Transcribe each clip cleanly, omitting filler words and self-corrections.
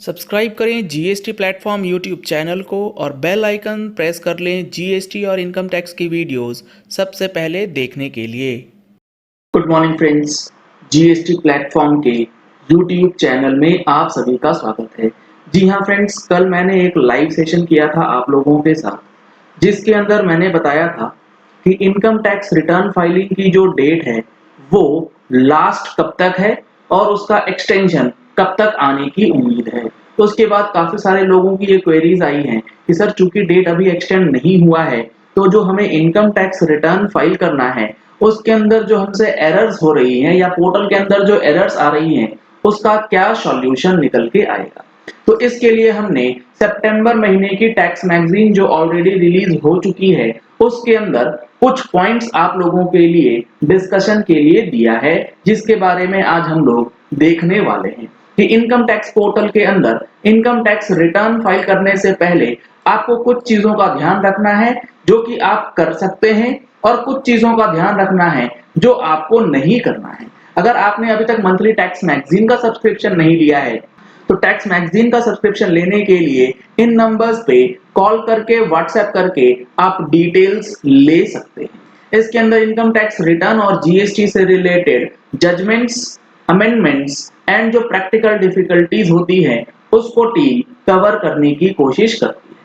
Subscribe करें GST platform YouTube channel को और बेल आइकन प्रेस कर लें जीएसटी और इनकम टैक्स की वीडियोस सबसे पहले देखने के लिए। Good morning friends, GST platform के यूट्यूब चैनल में आप सभी का स्वागत है। जी हाँ फ्रेंड्स, कल मैंने एक लाइव सेशन किया था आप लोगों के साथ, जिसके अंदर मैंने बताया था कि इनकम टैक्स रिटर्न फाइलिंग की जो डेट है वो लास्ट कब तक है और उसका एक्सटेंशन कब तक आने की उम्मीद है। तो उसके बाद काफी सारे लोगों की ये क्वेरीज आई हैं कि सर चूंकि डेट अभी एक्सटेंड नहीं हुआ है तो जो हमें इनकम टैक्स रिटर्न फाइल करना है उसके अंदर जो हमसे एरर्स हो रही हैं या पोर्टल के अंदर जो एरर्स आ रही हैं उसका क्या सॉल्यूशन निकल के आएगा। तो इसके लिए हमने सितंबर महीने की टैक्स मैगजीन जो ऑलरेडी रिलीज हो चुकी है उसके अंदर कुछ पॉइंट्स आप लोगों के लिए डिस्कशन के लिए दिया है, जिसके बारे में आज हम लोग देखने वाले हैं कि इनकम टैक्स पोर्टल के अंदर इनकम टैक्स रिटर्न फाइल करने से पहले आपको कुछ चीजों का ध्यान रखना है जो कि आप कर सकते हैं और कुछ चीजों का ध्यान रखना है जो आपको नहीं करना है। अगर आपने अभी तक मंथली टैक्स मैगजीन का सब्सक्रिप्शन नहीं लिया है तो टैक्स मैगजीन का सब्सक्रिप्शन लेने के लिए इन नंबर्स पे कॉल करके व्हाट्सएप करके आप डिटेल्स ले सकते हैं। इसके अंदर इनकम टैक्स रिटर्न और जीएसटी से रिलेटेड जजमेंट्स, अमेंडमेंट्स एंड जो प्रैक्टिकल डिफिकल्टीज होती हैं उसको टीम कवर करने की कोशिश करती है।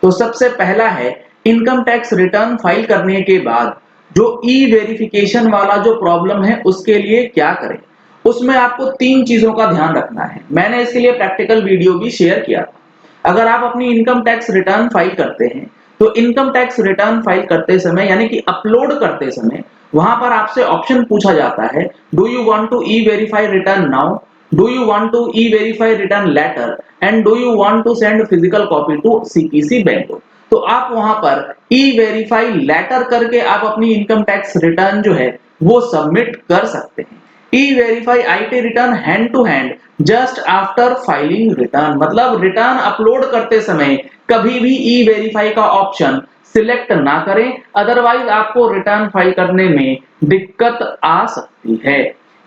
तो सबसे पहला है इनकम टैक्स रिटर्न फाइल करने के बाद जो ई वेरिफिकेशन वाला जो प्रॉब्लम है उसके लिए क्या करें। उसमें आपको तीन चीजों का ध्यान रखना है। मैंने इसके लिए प्रैक्टिकल वीडियो भी शेयर किया था। अगर आप अपनी इनकम टैक्स रिटर्न फाइल करते हैं तो इनकम टैक्स रिटर्न फाइल करते समय यानी कि अपलोड करते समय वहां पर आपसे ऑप्शन पूछा जाता है, do you want to e verify return now, do you want to e verify return later and do you want to send physical copy to CPC bank. तो आप वहां पर ई वेरीफाई लेटर करके आप अपनी इनकम टैक्स रिटर्न जो है वो सबमिट कर सकते हैं। E verify IT return hand to hand just after filing return, मतलब रिटर्न अपलोड करते समय कभी भी ई वेरीफाई का ऑप्शन सिलेक्ट ना करें, अदरवाइज आपको रिटर्न फाइल करने में दिक्कत आ सकती है।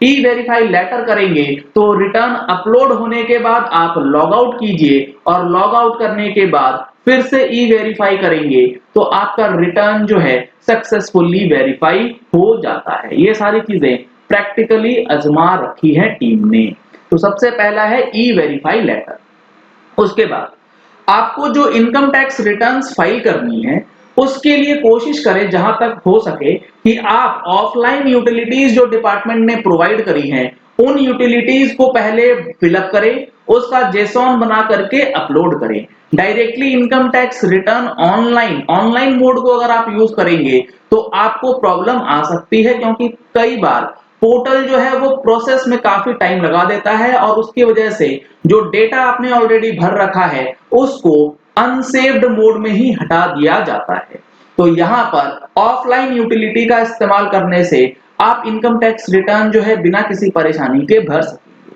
ई वेरीफाई लेटर करेंगे तो रिटर्न अपलोड होने के बाद आप लॉग आउट कीजिए और लॉग आउट करने के बाद फिर से ई वेरीफाई करेंगे तो आपका रिटर्न जो है सक्सेसफुली वेरीफाई हो जाता है। ये सारी चीजें प्रैक्टिकली आजमा रखी है टीम ने। तो सबसे पहला है ई वेरीफाई लेटर। उसके बाद आपको जो इनकम टैक्स रिटर्न्स फाइल करनी है उसके लिए कोशिश करें जहां तक हो सके कि आप ऑफलाइन यूटिलिटीज जो डिपार्टमेंट ने प्रोवाइड करी हैं उन यूटिलिटीज को पहले फिलअप करें, उसका जेसॉन बना करके अपलोड करें। Directly income tax return online mode को अगर आप यूज करेंगे तो आपको प्रॉब्लम आ सकती है, क्योंकि कई बार पोर्टल जो है वो प्रोसेस में काफी टाइम लगा देता है और उसकी वजह से जो डेटा आपने ऑलरेडी भर रखा है उसको अनसेव्ड मोड में ही हटा दिया जाता है। तो यहाँ पर ऑफलाइन यूटिलिटी का इस्तेमाल करने से आप इनकम टैक्स रिटर्न जो है बिना किसी परेशानी के भर सकेंगे।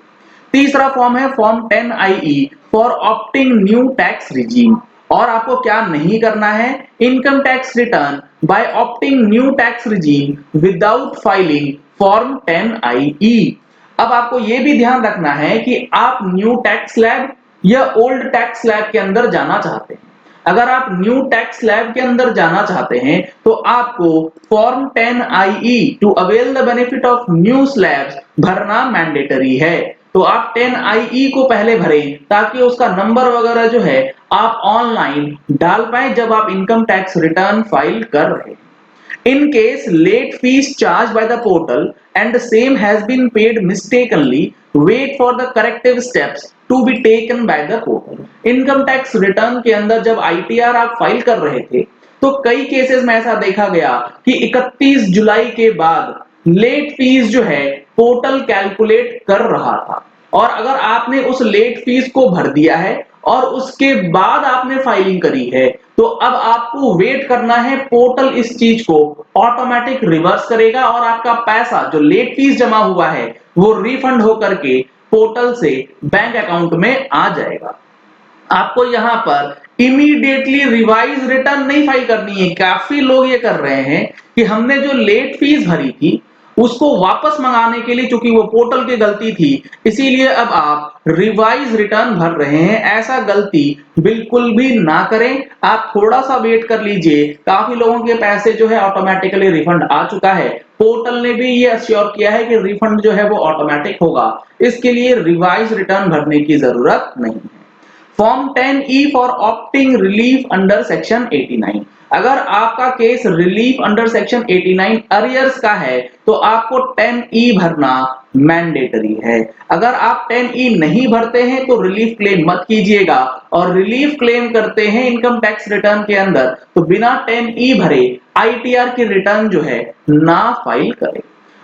तीसरा फॉर्म है form 10IE for opting new tax regime. और आपको क्या नहीं करना है, income tax return by opting new tax regime without filing form 10IE। अब आपको यह भी ध्यान रखना है कि आप न्यू टैक्स स्लैब या ओल्ड टैक्स स्लैब के अंदर जाना चाहते हैं। अगर आप न्यू टैक्स स्लैब के अंदर जाना चाहते हैं तो आपको form 10IE to avail the benefit of new slabs भरना मैंडेटरी है। तो आप 10IE को पहले भरें ताकि उसका नंबर वगैरह जो है आप ऑनलाइन डाल पाए जब आप इनकम टैक्स रिटर्न फाइल कर रहे हैं। In case late fees charged by the portal and the same has been paid mistakenly, wait for the corrective steps to be taken by the portal। Income tax return के अंदर जब ITR आप file कर रहे थे तो कई cases में ऐसा देखा गया कि 31 जुलाई के बाद लेट फीस जो है पोर्टल कैलकुलेट कर रहा था, और अगर आपने उस लेट फीस को भर दिया है और उसके बाद आपने फाइलिंग करी है तो अब आपको वेट करना है, पोर्टल इस चीज को ऑटोमेटिक रिवर्स करेगा और आपका पैसा जो लेट फीस जमा हुआ है वो रिफंड होकर के पोर्टल से बैंक अकाउंट में आ जाएगा। आपको यहां पर इमीडिएटली रिवाइज रिटर्न नहीं फाइल करनी है। काफी लोग ये कर रहे हैं कि हमने जो लेट फीस भरी थी उसको वापस मंगाने के लिए, चूंकि वो पोर्टल की गलती थी, इसीलिए अब आप रिवाइज रिटर्न भर रहे हैं। ऐसा गलती बिल्कुल भी ना करें। आप थोड़ा सा वेट कर लीजिए। काफी लोगों के पैसे जो है ऑटोमेटिकली रिफंड आ चुका है। पोर्टल ने भी ये अश्योर किया है कि रिफंड जो है वो ऑटोमेटिक होगा। इसके लिए रिवाइज रिटर्न भरने की जरूरत नहीं है। Form 10E for opting relief under section 89। अगर आपका case relief under section 89 arrears का है तो आपको 10E भरना मैंडेटरी है। अगर आप 10E नहीं भरते हैं तो रिलीफ क्लेम मत कीजिएगा, और रिलीफ क्लेम करते हैं इनकम टैक्स रिटर्न के अंदर तो बिना 10E भरे ITR की रिटर्न जो है ना फाइल करें।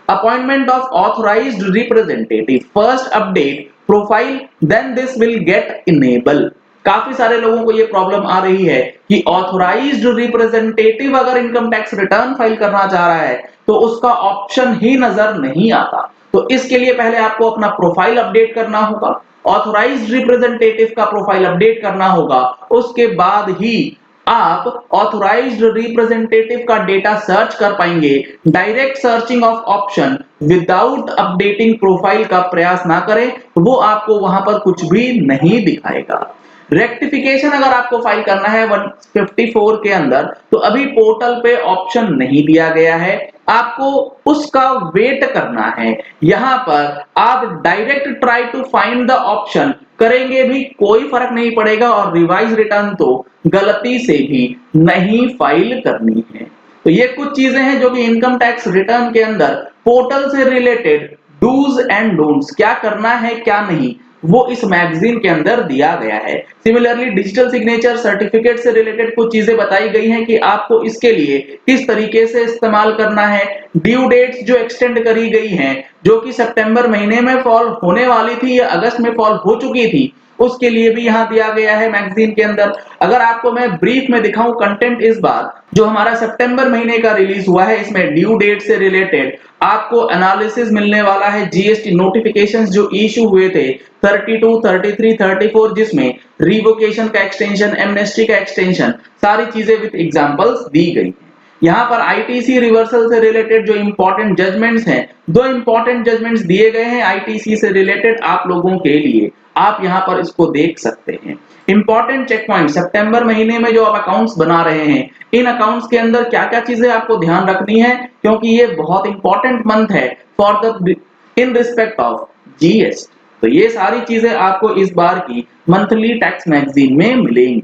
Appointment of authorised representative, first update profile then this will get enable. काफी सारे लोगों को ये प्रॉब्लम आ रही है कि ऑथराइज्ड रिप्रेजेंटेटिव अगर इनकम टैक्स रिटर्न फाइल करना चाह रहा है तो उसका ऑप्शन ही नजर नहीं आता। तो इसके लिए पहले आपको अपना प्रोफाइल अपडेट करना होगा, ऑथराइज्ड रिप्रेजेंटेटिव का प्रोफाइल अपडेट करना होगा। उसके बाद ही आप ऑथराइज्ड रिप्रेजेंटेटिव का डेटा सर्च कर पाएंगे। Direct searching of option without updating profile का प्रयास ना करें, वो आपको वहां पर कुछ भी नहीं दिखाएगा। रेक्टिफिकेशन अगर आपको फाइल करना है 154 के अंदर तो अभी पोर्टल पे ऑप्शन नहीं दिया गया है, आपको उसका वेट करना है। यहां पर आप direct try to find the option करेंगे भी कोई फर्क नहीं पड़ेगा, और रिवाइज रिटर्न तो गलती से भी नहीं फाइल करनी है। तो ये कुछ चीजें हैं जो कि इनकम टैक्स रिटर्न के अंदर पोर्टल से रिलेटेड डूज एंड डोंट्स, क्या करना है क्या नहीं, वो इस मैगजीन के अंदर दिया गया है। सिमिलरली डिजिटल सिग्नेचर सर्टिफिकेट से रिलेटेड कुछ चीजें बताई गई हैं कि आपको इसके लिए किस तरीके से इस्तेमाल करना है। ड्यू डेट्स जो एक्सटेंड करी गई हैं, जो कि सितंबर महीने में फॉल होने वाली थी या अगस्त में फॉल हो चुकी थी, उसके लिए भी यहां दिया गया है मैगजीन के अंदर। अगर आपको मैं ब्रीफ में दिखाऊं कंटेंट, इस बार जो हमारा सितंबर महीने का रिलीज हुआ है इसमें ड्यू डेट से रिलेटेड आपको एनालिसिस मिलने वाला है। जीएसटी नोटिफिकेशंस जो इशू हुए थे 32, 33, 34, जिसमें रिवोकेशन का एक्सटेंशन, एमनेस्टी का एक्सटेंशन, सारी चीजें विद एग्जांपल्स दी गई हैं। यहाँ पर आईटीसी रिवर्सल से रिलेटेड जो इंपॉर्टेंट जजमेंट्स हैं, दो इंपॉर्टेंट जजमेंट्स दिए गए हैं आईटीसी से रिलेटेड आप लोगों के लिए, आप यहाँ पर इसको देख सकते हैं। इंपॉर्टेंट चेक पॉइंट, सितंबर महीने में जो आप अकाउंट्स बना रहे हैं, इन अकाउंट्स के अंदर क्या क्या चीजें आपको ध्यान रखनी है, क्योंकि ये बहुत इंपॉर्टेंट मंथ है for the in respect of GST. तो ये सारी चीजें आपको इस बार की मंथली टैक्स मैगजीन में मिलेंगी।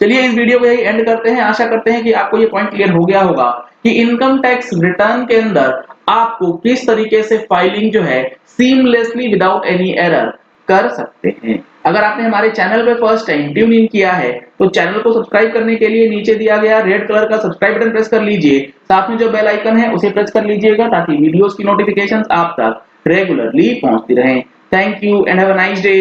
चलिए इस वीडियो को यही एंड करते हैं। आशा करते हैं कि आपको ये पॉइंट क्लियर हो गया होगा कि इनकम टैक्स रिटर्न के अंदर आपको किस तरीके से फाइलिंग जो है सीमलेसली विदाउट एनी एरर कर सकते हैं। अगर आपने हमारे चैनल पे फर्स्ट टाइम ट्यून इन किया है तो चैनल को सब्सक्राइब करने के लिए नीचे दिया गया रेड कलर का सब्सक्राइब बटन प्रेस कर लीजिए। साथ में जो बेल आइकन है उसे प्रेस कर लीजिएगा ताकि वीडियोस की नोटिफिकेशंस आप तक रेगुलरली पहुंचती रहें। Thank you and have a nice day.